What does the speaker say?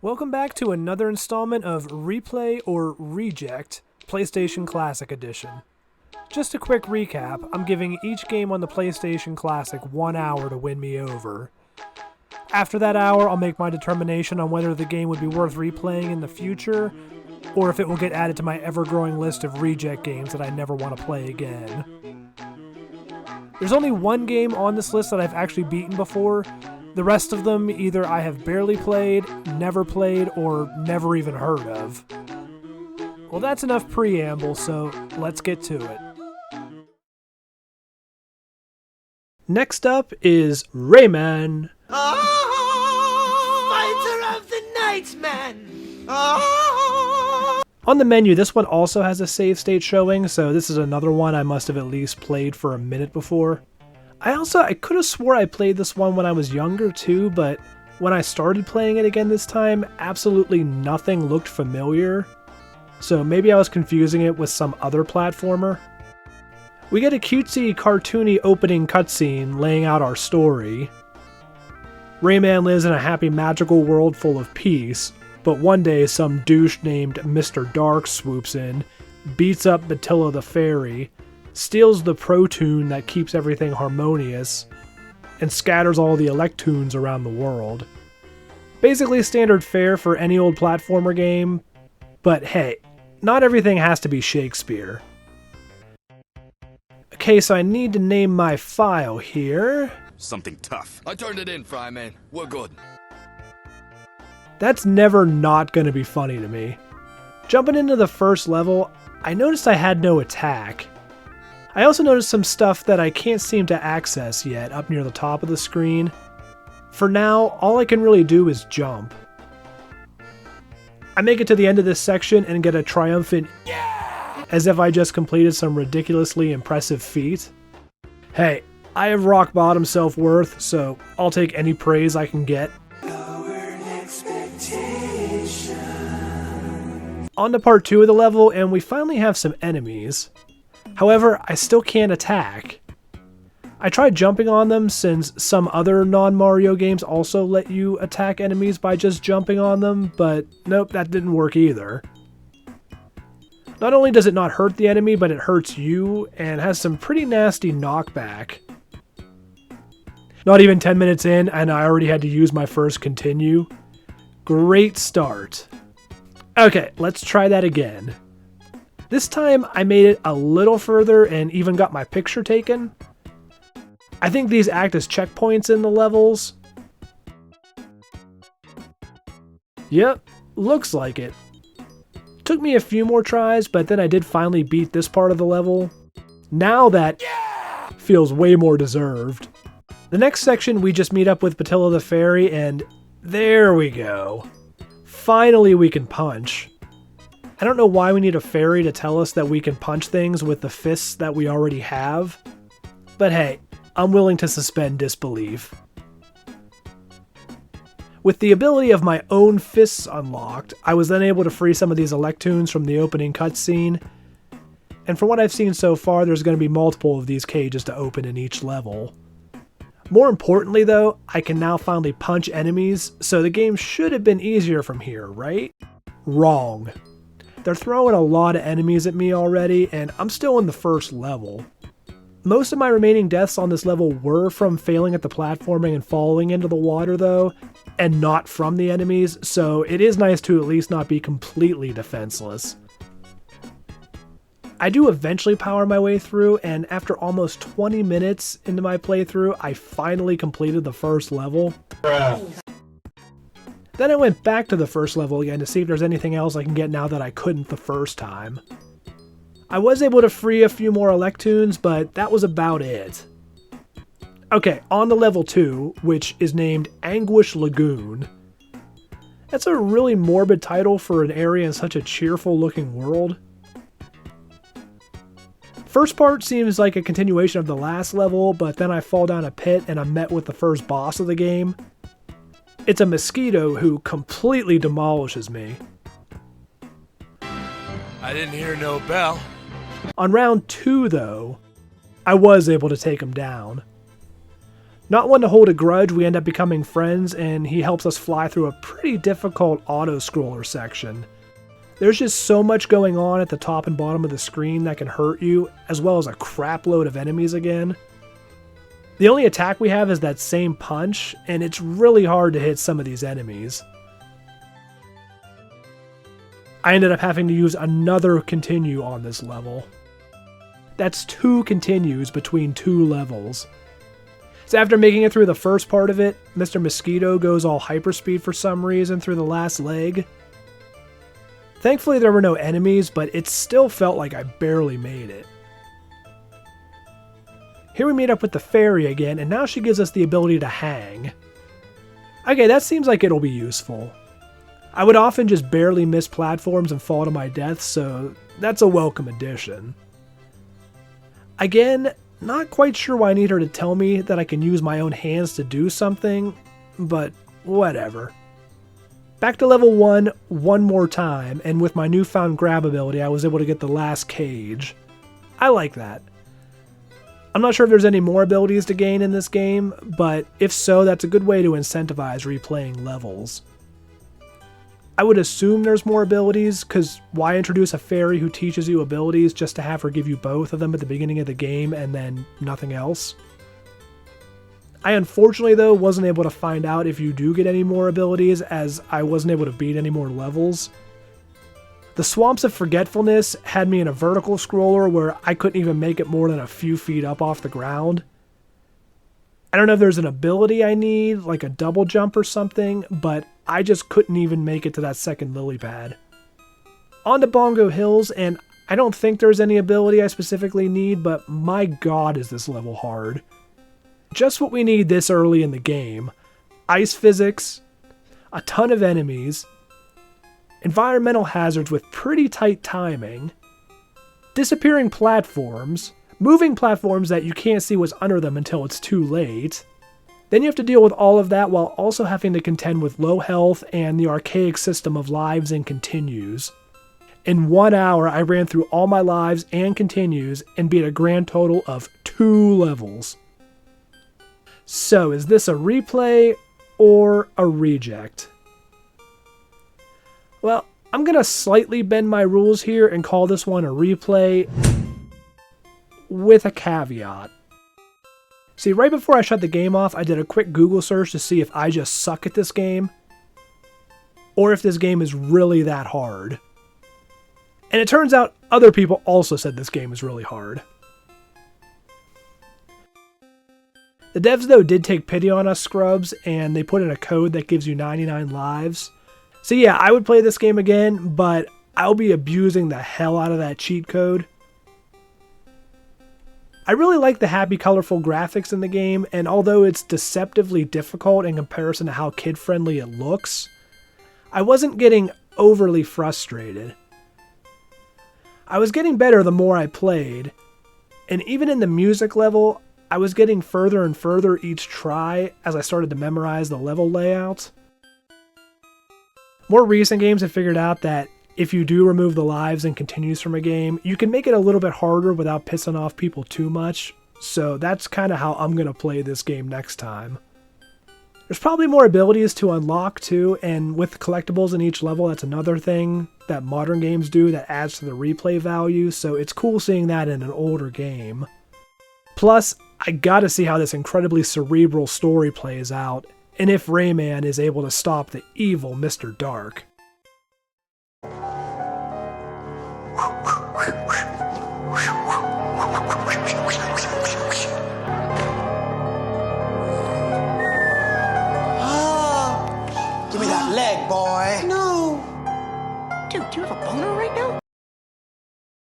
Welcome back to another installment of Replay or Reject, PlayStation Classic Edition. Just a quick recap, I'm giving each game on the PlayStation Classic 1 hour to win me over. After that hour, I'll make my determination on whether the game would be worth replaying in the future, or if it will get added to my ever-growing list of reject games that I never want to play again. There's only one game on this list that I've actually beaten before. The rest of them either I have barely played, never played, or never even heard of. Well, that's enough preamble, so let's get to it. Next up is Rayman. Fighter of the Night Man! On the menu, this one also has a save state showing, so this is another one I must have at least played for a minute before. I could have swore I played this one when I was younger too, but when I started playing it again this time, absolutely nothing looked familiar. So maybe I was confusing it with some other platformer. We get a cutesy, cartoony opening cutscene laying out our story. Rayman lives in a happy, magical world full of peace, but one day some douche named Mr. Dark swoops in, beats up Mandella the Fairy, steals the Pro Tune that keeps everything harmonious, and scatters all the Electoons around the world. Basically standard fare for any old platformer game, but hey, not everything has to be Shakespeare. Okay, so I need to name my file here. Something tough. I turned it in, Fryman. We're good. That's never not gonna be funny to me. Jumping into the first level, I noticed I had no attack. I also noticed some stuff that I can't seem to access yet up near the top of the screen. For now, all I can really do is jump. I make it to the end of this section and get a triumphant yeah! As if I just completed some ridiculously impressive feat. Hey, I have rock bottom self-worth, so I'll take any praise I can get. On to part 2 of the level, and we finally have some enemies. However, I still can't attack. I tried jumping on them since some other non-Mario games also let you attack enemies by just jumping on them, but nope, that didn't work either. Not only does it not hurt the enemy, but it hurts you, and has some pretty nasty knockback. Not even 10 minutes in, and I already had to use my first continue. Great start. Okay, let's try that again. This time, I made it a little further and even got my picture taken. I think these act as checkpoints in the levels. Yep, looks like it. Took me a few more tries, but then I did finally beat this part of the level. Now that feels way more deserved. The next section, we just meet up with Mandella the Fairy, and there we go. Finally we can punch. I don't know why we need a fairy to tell us that we can punch things with the fists that we already have, but hey, I'm willing to suspend disbelief. With the ability of my own fists unlocked, I was then able to free some of these Electoons from the opening cutscene, and from what I've seen so far, there's going to be multiple of these cages to open in each level. More importantly though, I can now finally punch enemies, so the game should have been easier from here, right? Wrong. They're throwing a lot of enemies at me already, and I'm still in the first level. Most of my remaining deaths on this level were from failing at the platforming and falling into the water though, and not from the enemies, so it is nice to at least not be completely defenseless. I do eventually power my way through, and after almost 20 minutes into my playthrough, I finally completed the first level. Then I went back to the first level again to see if there's anything else I can get now that I couldn't the first time. I was able to free a few more Electoons, but that was about it. Okay, on to level 2, which is named Anguish Lagoon. That's a really morbid title for an area in such a cheerful looking world. First part seems like a continuation of the last level, but then I fall down a pit and I'm met with the first boss of the game. It's a mosquito who completely demolishes me. I didn't hear no bell. On round 2 though, I was able to take him down. Not one to hold a grudge, we end up becoming friends, and he helps us fly through a pretty difficult auto-scroller section. There's just so much going on at the top and bottom of the screen that can hurt you, as well as a crap load of enemies again. The only attack we have is that same punch, and it's really hard to hit some of these enemies. I ended up having to use another continue on this level. That's 2 continues between 2 levels. So after making it through the first part of it, Mr. Mosquito goes all hyperspeed for some reason through the last leg. Thankfully there were no enemies, but it still felt like I barely made it. Here we meet up with the fairy again, and now she gives us the ability to hang. Okay, that seems like it'll be useful. I would often just barely miss platforms and fall to my death, so that's a welcome addition. Again, not quite sure why I need her to tell me that I can use my own hands to do something, but whatever. Back to level 1 one more time, and with my newfound grab ability I was able to get the last cage. I like that. I'm not sure if there's any more abilities to gain in this game, but if so, that's a good way to incentivize replaying levels. I would assume there's more abilities, because why introduce a fairy who teaches you abilities just to have her give you both of them at the beginning of the game and then nothing else? I unfortunately though wasn't able to find out if you do get any more abilities, as I wasn't able to beat any more levels. The Swamps of Forgetfulness had me in a vertical scroller where I couldn't even make it more than a few feet up off the ground. I don't know if there's an ability I need, like a double jump or something, but I just couldn't even make it to that second lily pad. On to Bongo Hills, and I don't think there's any ability I specifically need, but my god is this level hard. Just what we need this early in the game. Ice physics, a ton of enemies, environmental hazards with pretty tight timing, disappearing platforms, moving platforms that you can't see what's under them until it's too late. Then you have to deal with all of that while also having to contend with low health and the archaic system of lives and continues. In 1 hour, I ran through all my lives and continues and beat a grand total of 2 levels. So, is this a replay or a reject? Well, I'm going to slightly bend my rules here and call this one a replay with a caveat. See, right before I shut the game off, I did a quick Google search to see if I just suck at this game, or if this game is really that hard. And it turns out other people also said this game is really hard. The devs though did take pity on us scrubs, and they put in a code that gives you 99 lives. So yeah, I would play this game again, but I'll be abusing the hell out of that cheat code. I really like the happy, colorful graphics in the game, and although it's deceptively difficult in comparison to how kid-friendly it looks, I wasn't getting overly frustrated. I was getting better the more I played, and even in the music level, I was getting further and further each try as I started to memorize the level layout. More recent games have figured out that if you do remove the lives and continues from a game, you can make it a little bit harder without pissing off people too much, so that's kind of how I'm going to play this game next time. There's probably more abilities to unlock too, and with collectibles in each level, that's another thing that modern games do that adds to the replay value, so it's cool seeing that in an older game. Plus, I gotta see how this incredibly cerebral story plays out, and if Rayman is able to stop the evil Mr. Dark. Give me that leg, boy. No. Dude, do you have a boner right now?